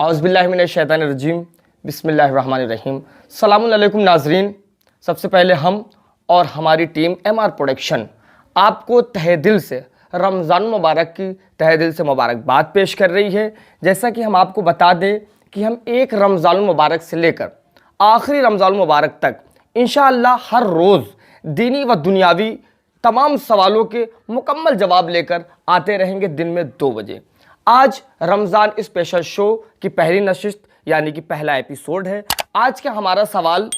اعوذ باللہ من الشیطان الرجیم بسم اللہ الرحمن الرحیم۔ السلام علیکم ناظرین، سب سے پہلے ہم اور ہماری ٹیم ایم آر پروڈکشن آپ کو تہہ دل سے رمضان مبارک کی تہہ دل سے مبارکباد پیش کر رہی ہے۔ جیسا کہ ہم آپ کو بتا دیں کہ ہم ایک رمضان مبارک سے لے کر آخری رمضان مبارک تک انشاءاللہ ہر روز دینی و دنیاوی تمام سوالوں کے مکمل جواب لے کر آتے رہیں گے دن میں 2 بجے۔ آج رمضان اسپیشل شو کی پہلی نشست یعنی کہ پہلا ایپیسوڈ ہے۔ آج کا ہمارا سوال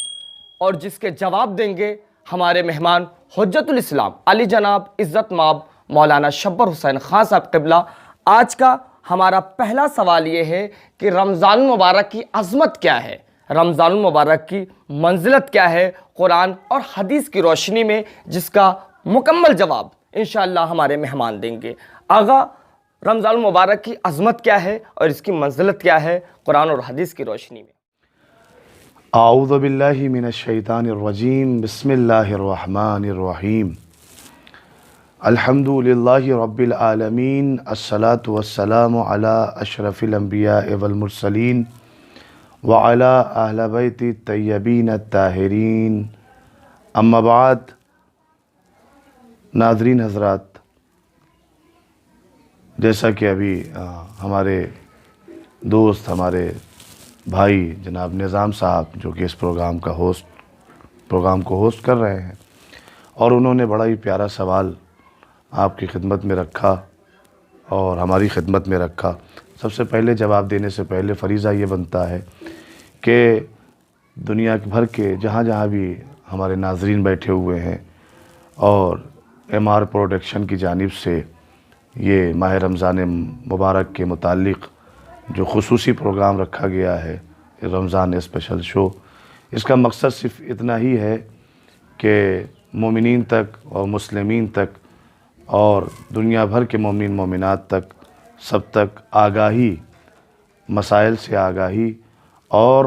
اور جس کے جواب دیں گے ہمارے مہمان حجت الاسلام علی جناب عزت مآب مولانا شبر حسین خان صاحب قبلہ۔ آج کا ہمارا پہلا سوال یہ ہے کہ رمضان مبارک کی عظمت کیا ہے، رمضان مبارک کی منزلت کیا ہے قرآن اور حدیث کی روشنی میں، جس کا مکمل جواب انشاءاللہ ہمارے مہمان دیں گے۔ آغا، رمضان مبارک کی عظمت کیا ہے اور اس کی منزلت کیا ہے قرآن اور حدیث کی روشنی میں؟ اعوذ باللہ من الشیطان الرجیم، بسم اللہ الرحمن الرحیم۔ الحمد للہ رب العالمین، الصلاة والسلام علی اشرف الانبیاء والمرسلین وعلی اہل بیت الطیبین الطاہرین، اما بعد۔ ناظرین حضرات، جیسا کہ ابھی ہمارے دوست، ہمارے بھائی جناب نظام صاحب جو کہ اس پروگرام کو ہوسٹ کر رہے ہیں، اور انہوں نے بڑا ہی پیارا سوال آپ کی خدمت میں رکھا اور ہماری خدمت میں رکھا۔ سب سے پہلے جواب دینے سے پہلے فریضہ یہ بنتا ہے کہ دنیا بھر کے جہاں جہاں بھی ہمارے ناظرین بیٹھے ہوئے ہیں، اور ایم آر پروڈکشن کی جانب سے یہ ماہ رمضان مبارک کے متعلق جو خصوصی پروگرام رکھا گیا ہے، رمضان اسپیشل شو، اس کا مقصد صرف اتنا ہی ہے کہ مومنین تک اور مسلمین تک اور دنیا بھر کے مومنین مومنات تک، سب تک آگاہی، مسائل سے آگاہی اور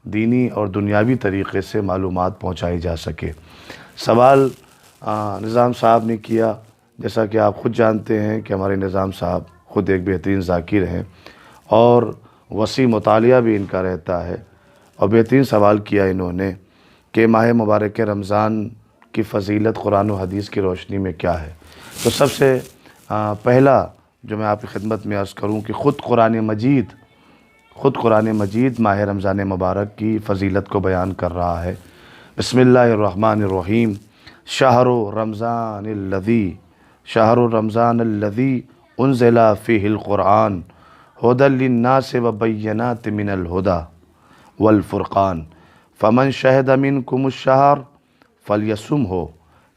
دینی اور دنیاوی طریقے سے معلومات پہنچائی جا سکے۔ سوال نظام صاحب نے کیا، جیسا کہ آپ خود جانتے ہیں کہ ہمارے نظام صاحب خود ایک بہترین ذاکر ہیں اور وسیع مطالعہ بھی ان کا رہتا ہے، اور بہترین سوال کیا انہوں نے کہ ماہ مبارک رمضان کی فضیلت قرآن و حدیث کی روشنی میں کیا ہے۔ تو سب سے پہلا جو میں آپ کی خدمت میں عرض کروں کہ خود قرآن مجید ماہ رمضان مبارک کی فضیلت کو بیان کر رہا ہے۔ بسم اللہ الرحمن الرحیم۔ شہر رمضان الذی انزل فیہ القرآن ھدی للناس وبینات من الھدی والفرقان فمن شہد منکم الشہر فلیصمہ۔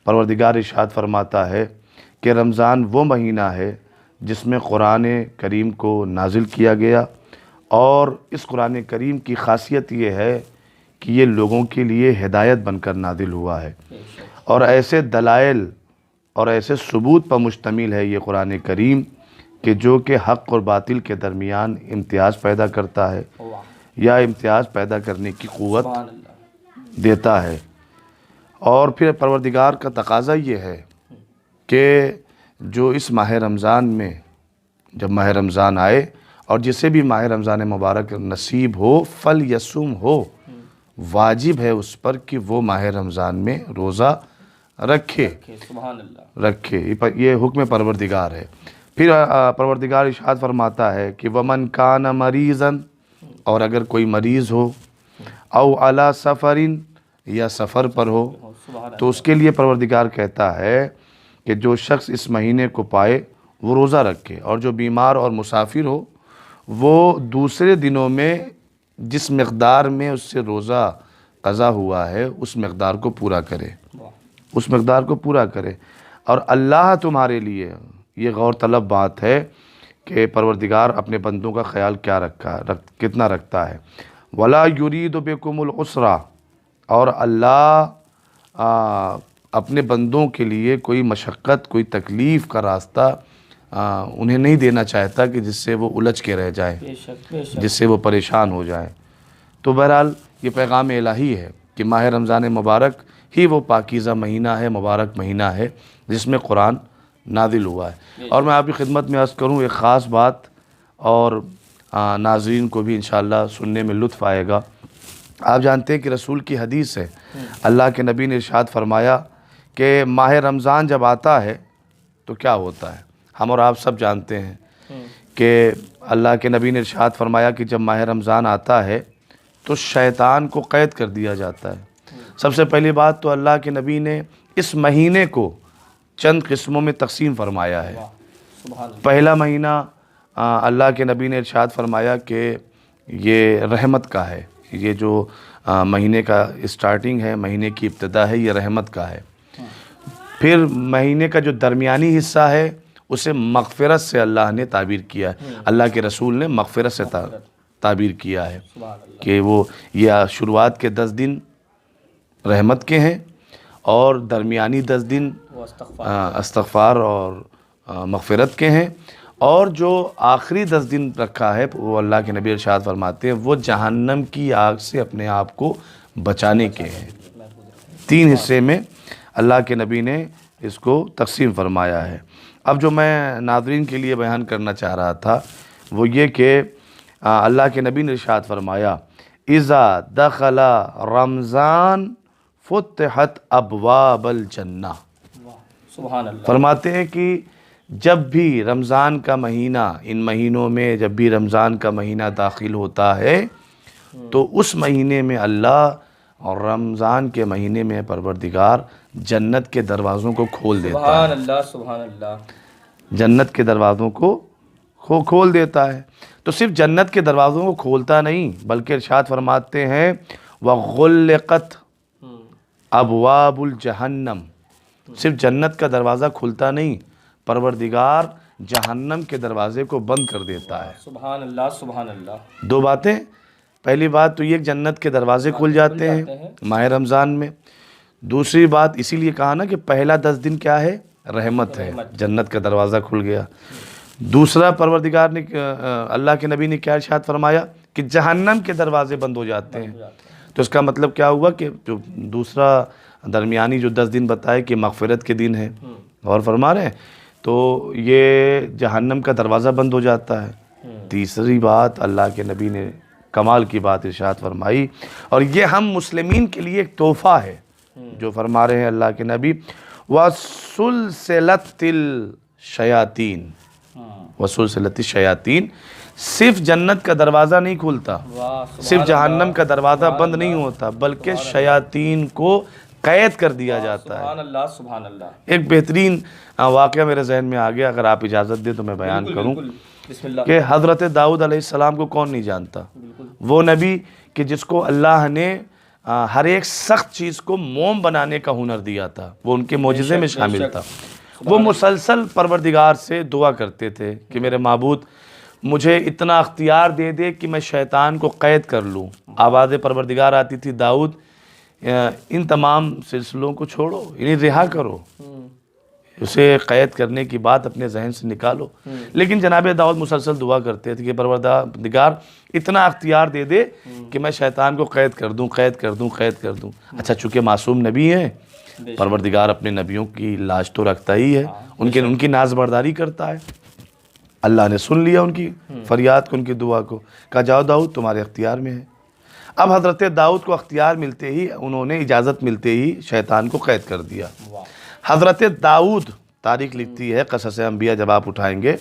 پروردگار ارشاد فرماتا ہے کہ رمضان وہ مہینہ ہے جس میں قرآن کریم کو نازل کیا گیا، اور اس قرآن کریم کی خاصیت یہ ہے کہ یہ لوگوں کے لیے ہدایت بن کر نازل ہوا ہے، اور ایسے دلائل اور ایسے ثبوت پر مشتمل ہے یہ قرآن کریم کہ جو کہ حق اور باطل کے درمیان امتیاز پیدا کرتا ہے یا امتیاز پیدا کرنے کی قوت دیتا ہے۔ اور پھر پروردگار کا تقاضا یہ ہے کہ جو اس ماہ رمضان میں، جب ماہ رمضان آئے اور جسے بھی ماہ رمضان مبارک نصیب ہو، فلیصم ہو، واجب ہے اس پر کہ وہ ماہ رمضان میں روزہ رکھے۔ یہ حکم پروردگار ہے۔ پھر پروردگار ارشاد فرماتا ہے کہ وَمَنْ كَانَ مَرِيضًا، اور اگر کوئی مریض ہو، او علی سفرٍ، یا سفر پر ہو، تو اس کے لیے پروردگار کہتا ہے کہ جو شخص اس مہینے کو پائے وہ روزہ رکھے، اور جو بیمار اور مسافر ہو وہ دوسرے دنوں میں جس مقدار میں اس سے روزہ قضا ہوا ہے اس مقدار کو پورا کرے۔ اور اللہ تمہارے لیے، یہ غور طلب بات ہے کہ پروردگار اپنے بندوں کا خیال کتنا رکھتا ہے۔ وَلَا يُرِيدُ بِكُمُ الْعُسْرَ، اور اللہ اپنے بندوں کے لیے کوئی مشقت، کوئی تکلیف کا راستہ انہیں نہیں دینا چاہتا کہ جس سے وہ الجھ کے رہ جائیں، جس سے وہ پریشان ہو جائیں۔ تو بہرحال یہ پیغام الہی ہے کہ ماہ رمضان مبارک ہی وہ پاکیزہ مہینہ ہے، مبارک مہینہ ہے جس میں قرآن نازل ہوا ہے۔ اور میں آپ کی خدمت میں عرض کروں ایک خاص بات، اور ناظرین کو بھی انشاءاللہ سننے میں لطف آئے گا۔ آپ جانتے ہیں کہ رسول کی حدیث ہے، اللہ کے نبی نے ارشاد فرمایا کہ ماہ رمضان جب آتا ہے تو کیا ہوتا ہے؟ ہم اور آپ سب جانتے ہیں کہ اللہ کے نبی نے ارشاد فرمایا کہ جب ماہ رمضان آتا ہے تو شیطان کو قید کر دیا جاتا ہے۔ سب سے پہلی بات تو اللہ کے نبی نے اس مہینے کو چند قسموں میں تقسیم فرمایا ہے۔ پہلا مہینہ اللہ کے نبی نے ارشاد فرمایا کہ یہ رحمت کا ہے، یہ جو مہینے کا اسٹارٹنگ ہے، مہینے کی ابتدا ہے، یہ رحمت کا ہے۔ پھر مہینے کا جو درمیانی حصہ ہے اسے مغفرت سے اللہ نے تعبیر کیا ہے، اللہ کے رسول نے مغفرت سے تعبیر کیا ہے کہ وہ یہ شروعات کے 10 دن رحمت کے ہیں اور درمیانی 10 دن استغفار اور مغفرت کے ہیں، اور جو آخری 10 دن رکھا ہے وہ اللہ کے نبی ارشاد فرماتے ہیں وہ جہنم کی آگ سے اپنے آپ کو بچانے کے ہیں۔ 3 حصے میں اللہ کے نبی نے اس کو تقسیم فرمایا ہے۔ اب جو میں ناظرین کے لیے بیان کرنا چاہ رہا تھا وہ یہ کہ اللہ کے نبی نے ارشاد فرمایا اذا دخل رمضان فتحت ابواب الجنہ، سبحان اللہ۔ فرماتے ہیں کہ جب بھی رمضان کا مہینہ، ان مہینوں میں جب بھی رمضان کا مہینہ داخل ہوتا ہے تو اس مہینے میں اللہ اور رمضان کے مہینے میں پروردگار جنت کے دروازوں کو کھول دیتا ہے۔ سبحان اللہ، سبحان اللہ۔ جنت کے دروازوں کو کھول دیتا ہے۔ تو صرف جنت کے دروازوں کو کھولتا نہیں بلکہ ارشاد فرماتے ہیں وَغُلِّقَتْ ابواب الجہنم، صرف جنت کا دروازہ کھلتا نہیں، پروردگار جہنم کے دروازے کو بند کر دیتا ہے۔ سبحان اللہ، سبحان اللہ۔ 2 باتیں، پہلی بات تو یہ کہ جنت کے دروازے کھل جاتے ہیں ماہ رمضان میں، دوسری بات اسی لیے کہا نا کہ پہلا 10 دن کیا ہے؟ رحمت ہے، جنت کا دروازہ کھل گیا۔ دوسرا پروردگار نے اللہ کے نبی نے کیا ارشاد فرمایا کہ جہنم کے دروازے بند ہو جاتے ہیں۔ تو اس کا مطلب کیا ہوا کہ جو دوسرا درمیانی جو 10 دن بتائے کہ مغفرت کے دن ہے اور فرما رہے ہیں، تو یہ جہنم کا دروازہ بند ہو جاتا ہے۔ تیسری بات اللہ کے نبی نے کمال کی بات ارشاد فرمائی، اور یہ ہم مسلمین کے لیے ایک تحفہ ہے جو فرما رہے ہیں اللہ کے نبی وَسُلْسِلَتِ الشَّيَاطِينَ، وَسُلْسِلَتِ الشَّيَاطِينَ، صرف جنت کا دروازہ نہیں کھلتا، صرف جہنم کا دروازہ بند نہیں ہوتا بلکہ شیاطین کو قید کر دیا جاتا ہے۔ سبحان اللہ، سبحان اللہ۔ ایک بہترین واقعہ میرے ذہن میں آ گیا، اگر آپ اجازت دیں تو میں بیان کروں بسم اللہ۔ کہ حضرت داؤد علیہ السلام کو کون نہیں جانتا؟ وہ نبی کہ جس کو اللہ نے ہر ایک سخت چیز کو موم بنانے کا ہنر دیا تھا، وہ ان کے معجزے میں شامل تھا۔ وہ مسلسل پروردگار سے دعا کرتے تھے کہ میرے معبود مجھے اتنا اختیار دے دے کہ میں شیطان کو قید کر لوں۔ آواز پروردگار آتی تھی داؤد ان تمام سلسلوں کو چھوڑو، انہیں رہا کرو، اسے قید کرنے کی بات اپنے ذہن سے نکالو۔ لیکن جناب داؤد مسلسل دعا کرتے تھے کہ پروردگار اتنا اختیار دے دے کہ میں شیطان کو قید کر دوں، قید کر دوں، قید کر دوں۔ اچھا چونکہ معصوم نبی ہیں، پروردگار اپنے نبیوں کی لاج تو رکھتا ہی ہے، ان کی ناز برداری کرتا ہے۔ اللہ نے سن لیا ان کی فریاد کو، ان کی دعا کو، کہا جاؤ داؤد تمہارے اختیار میں ہے۔ اب حضرت داؤد کو اختیار ملتے ہی، انہوں نے اجازت ملتے ہی شیطان کو قید کر دیا۔ حضرت داؤد، تاریخ لکھتی ہے قصص انبیاء جب آپ اٹھائیں گے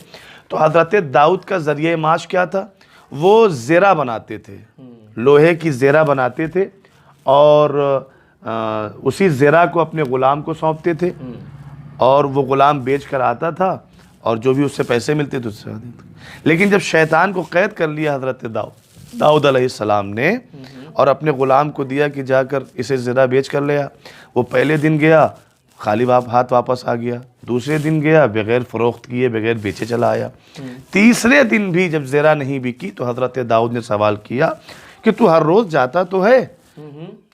تو حضرت داؤد کا ذریعہ معاش کیا تھا؟ وہ زیرہ بناتے تھے، لوہے کی زیرہ بناتے تھے اور اسی زیرہ کو اپنے غلام کو سونپتے تھے، اور وہ غلام بیچ کر آتا تھا اور جو بھی اس سے پیسے ملتے تھے اس سے آتے تھے۔ لیکن جب شیطان کو قید کر لیا حضرت داؤد علیہ السلام نے اور اپنے غلام کو دیا کہ جا کر اسے زیرہ بیچ کر لیا، وہ پہلے دن گیا خالی ہاتھ واپس آ گیا، دوسرے دن گیا بغیر فروخت کیے، بغیر بیچے چلا آیا، تیسرے دن بھی جب زیرہ نہیں بکی تو حضرت داؤد نے سوال کیا کہ تو ہر روز جاتا تو ہے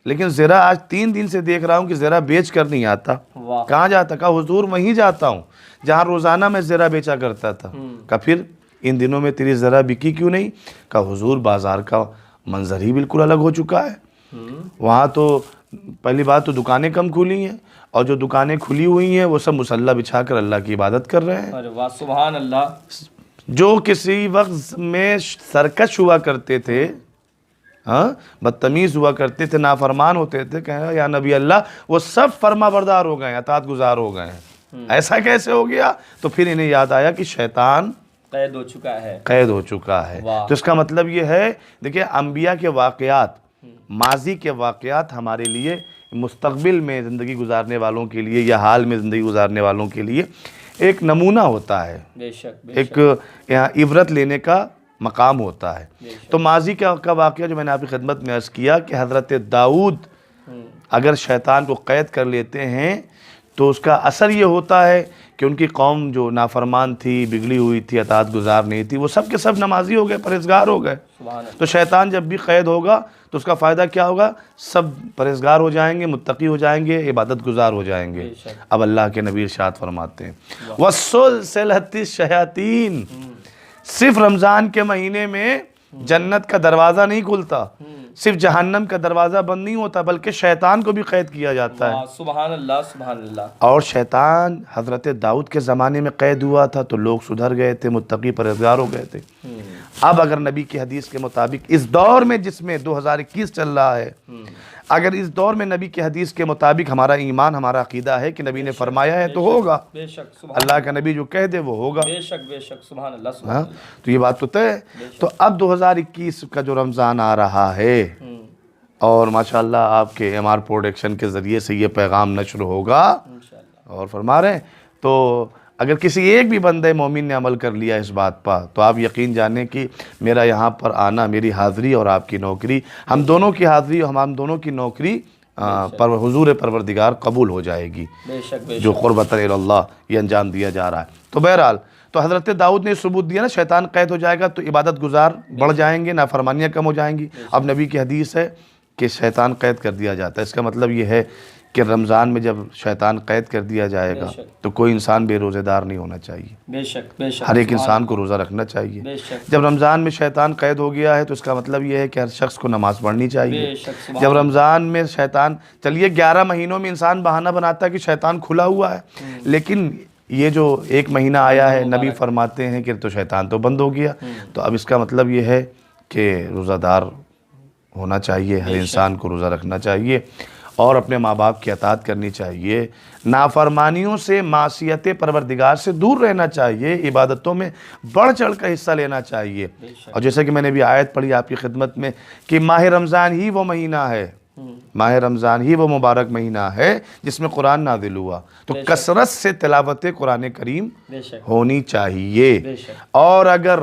لیکن زیرہ آج 3 دن سے دیکھ رہا ہوں کہ زیرہ بیچ کر نہیں آتا، کہاں جاتا؟ کہا حضور وہیں جاتا ہوں جہاں روزانہ میں زیرہ بیچا کرتا تھا۔ کہا پھر ان دنوں میں تیری زیرہ بکی کیوں نہیں؟ کہا حضور بازار کا منظر ہی بالکل الگ ہو چکا ہے، وہاں تو پہلی بات تو دکانیں کم کھلی ہیں، اور جو دکانیں کھلی ہوئی ہیں وہ سب مصلی بچھا کر اللہ کی عبادت کر رہے ہیں۔ ارے واہ، سبحان اللہ۔ جو کسی وقت میں سرکش ہوا کرتے تھے، ہاں بدتمیز ہوا کرتے تھے، نافرمان ہوتے تھے، کہا یا نبی اللہ وہ سب فرما بردار ہو گئے ہیں، اطاعت گزار ہو گئے ہیں. ایسا کیسے ہو گیا؟ تو پھر انہیں یاد آیا کہ شیطان قید ہو چکا ہے. قید ہو چکا ہے. تو اس کا مطلب یہ ہے، دیکھیں انبیاء کے واقعات، ماضی کے واقعات ہمارے لیے مستقبل میں زندگی گزارنے والوں کے لیے یا حال میں زندگی گزارنے والوں کے لیے ایک نمونہ ہوتا ہے، بے شک ایک یہاں عبرت لینے کا مقام ہوتا ہے. تو ماضی کا واقعہ جو میں نے آپ کی خدمت میں عرض کیا کہ حضرت داؤد اگر شیطان کو قید کر لیتے ہیں تو اس کا اثر یہ ہوتا ہے کہ ان کی قوم جو نافرمان تھی، بگڑی ہوئی تھی، اطاعت گزار نہیں تھی، وہ سب کے سب نمازی ہو گئے، پرہیزگار ہو گئے. تو شیطان جب بھی قید ہوگا تو اس کا فائدہ کیا ہوگا؟ سب پرہیزگار ہو جائیں گے، متقی ہو جائیں گے، عبادت گزار ہو جائیں گے. اب اللہ کے نبی ارشاد فرماتے ہیں وَالسُّلْسِلَةِ الشَّيَاطِينَ، صرف رمضان کے مہینے میں جنت کا دروازہ نہیں کھلتا، صرف جہنم کا دروازہ بند نہیں ہوتا، بلکہ شیطان کو بھی قید کیا جاتا ہے. سبحان اللہ سبحان اللہ. اور شیطان حضرت داؤد کے زمانے میں قید ہوا تھا تو لوگ سدھر گئے تھے، متقی پرہیزگار ہو گئے تھے. اب اگر نبی کی حدیث کے مطابق اس دور میں جس میں 2021 چل رہا ہے، اگر اس دور میں نبی کی حدیث کے مطابق ہمارا ایمان، ہمارا عقیدہ ہے کہ نبی نے فرمایا ہے تو ہوگا، بے شک اللہ کا نبی جو کہہ دے وہ ہوگا. بے شک بے شک سبحان اللہ سبحان اللہ. تو یہ بات تو طے ہے. تو اب 2021 کا جو رمضان آ رہا ہے اور ماشاءاللہ آپ کے ایم آر پروڈکشن کے ذریعے سے یہ پیغام نشر ہوگا اور فرما رہے ہیں، تو اگر کسی ایک بھی بندے مومن نے عمل کر لیا اس بات پر تو آپ یقین جانیں کہ میرا یہاں پر آنا، میری حاضری اور آپ کی نوکری، ہم دونوں کی حاضری اور ہم دونوں کی نوکری پر حضور پروردگار قبول ہو جائے گی، جو قربۃ اللہ یہ انجام دیا جا رہا ہے. تو بہرحال تو حضرت داؤد نے ثبوت دیا نا، شیطان قید ہو جائے گا تو عبادت گزار بڑھ جائیں گے، نافرمانیاں کم ہو جائیں گی. اب نبی کی حدیث ہے کہ شیطان قید کر دیا جاتا ہے. اس کا مطلب یہ ہے کہ رمضان میں جب شیطان قید کر دیا جائے گا تو کوئی انسان بے روزے دار نہیں ہونا چاہیے، بے شک بے شک. ہر ایک انسان کو روزہ رکھنا چاہیے. جب رمضان میں شیطان قید ہو گیا ہے تو اس کا مطلب یہ ہے کہ ہر شخص کو نماز پڑھنی چاہیے. جب رمضان میں شیطان، چلیے 11 مہینوں میں انسان بہانہ بناتا ہے کہ شیطان کھلا ہوا ہے، لیکن یہ جو ایک مہینہ آیا ہے نبی فرماتے ہیں کہ تو شیطان تو بند ہو گیا. تو اب اس کا مطلب یہ ہے کہ روزہ دار ہونا چاہیے، ہر انسان کو روزہ رکھنا چاہیے اور اپنے ماں باپ کی اطاعت کرنی چاہیے، نافرمانیوں سے، معصیت پروردگار سے دور رہنا چاہیے، عبادتوں میں بڑھ چڑھ کر حصہ لینا چاہیے. اور جیسے کہ میں نے بھی آیت پڑھی آپ کی خدمت میں کہ ماہ رمضان ہی وہ مہینہ ہے، ماہ رمضان ہی وہ مبارک مہینہ ہے جس میں قرآن نازل ہوا. تو کثرت سے تلاوت قرآن کریم ہونی چاہیے. اور اگر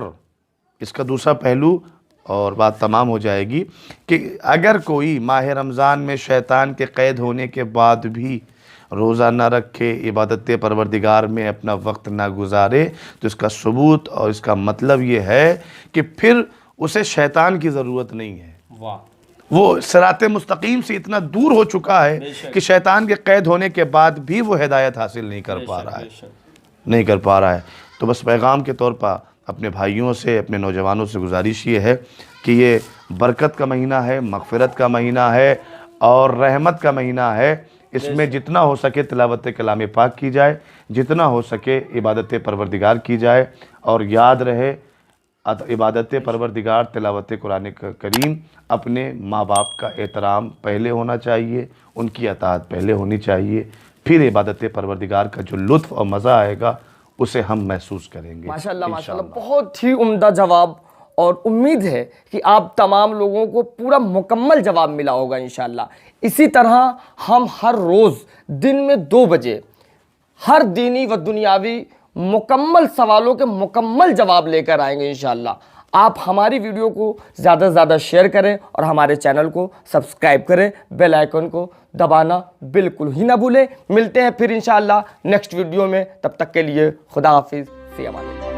اس کا دوسرا پہلو اور بات تمام ہو جائے گی کہ اگر کوئی ماہ رمضان میں شیطان کے قید ہونے کے بعد بھی روزہ نہ رکھے، عبادت پروردگار میں اپنا وقت نہ گزارے، تو اس کا ثبوت اور اس کا مطلب یہ ہے کہ پھر اسے شیطان کی ضرورت نہیں ہے. وہ صراط مستقیم سے اتنا دور ہو چکا ہے کہ شیطان کے قید ہونے کے بعد بھی وہ ہدایت حاصل نہیں کر پا رہا ہے. تو بس پیغام کے طور پر اپنے بھائیوں سے، اپنے نوجوانوں سے گزارش یہ ہے کہ یہ برکت کا مہینہ ہے، مغفرت کا مہینہ ہے اور رحمت کا مہینہ ہے. اس میں جتنا ہو سکے تلاوت کلام پاک کی جائے، جتنا ہو سکے عبادت پروردگار کی جائے، اور یاد رہے عبادت پروردگار، تلاوت قرآن کریم، اپنے ماں باپ کا احترام پہلے ہونا چاہیے، ان کی اطاعت پہلے ہونی چاہیے، پھر عبادت پروردگار کا جو لطف اور مزہ آئے گا اسے ہم محسوس کریں گے. ماشاءاللہ بہت ہی عمدہ جواب، اور امید ہے کہ آپ تمام لوگوں کو پورا مکمل جواب ملا ہوگا انشاءاللہ. اسی طرح ہم ہر روز دن میں 2 بجے ہر دینی و دنیاوی مکمل سوالوں کے مکمل جواب لے کر آئیں گے انشاءاللہ. آپ ہماری ویڈیو کو زیادہ سے زیادہ شیئر کریں اور ہمارے چینل کو سبسکرائب کریں، بیل آئیکن کو دبانا بالکل ہی نہ بھولیں. ملتے ہیں پھر انشاءاللہ نیکسٹ ویڈیو میں، تب تک کے لیے خدا حافظ، فی امان اللہ.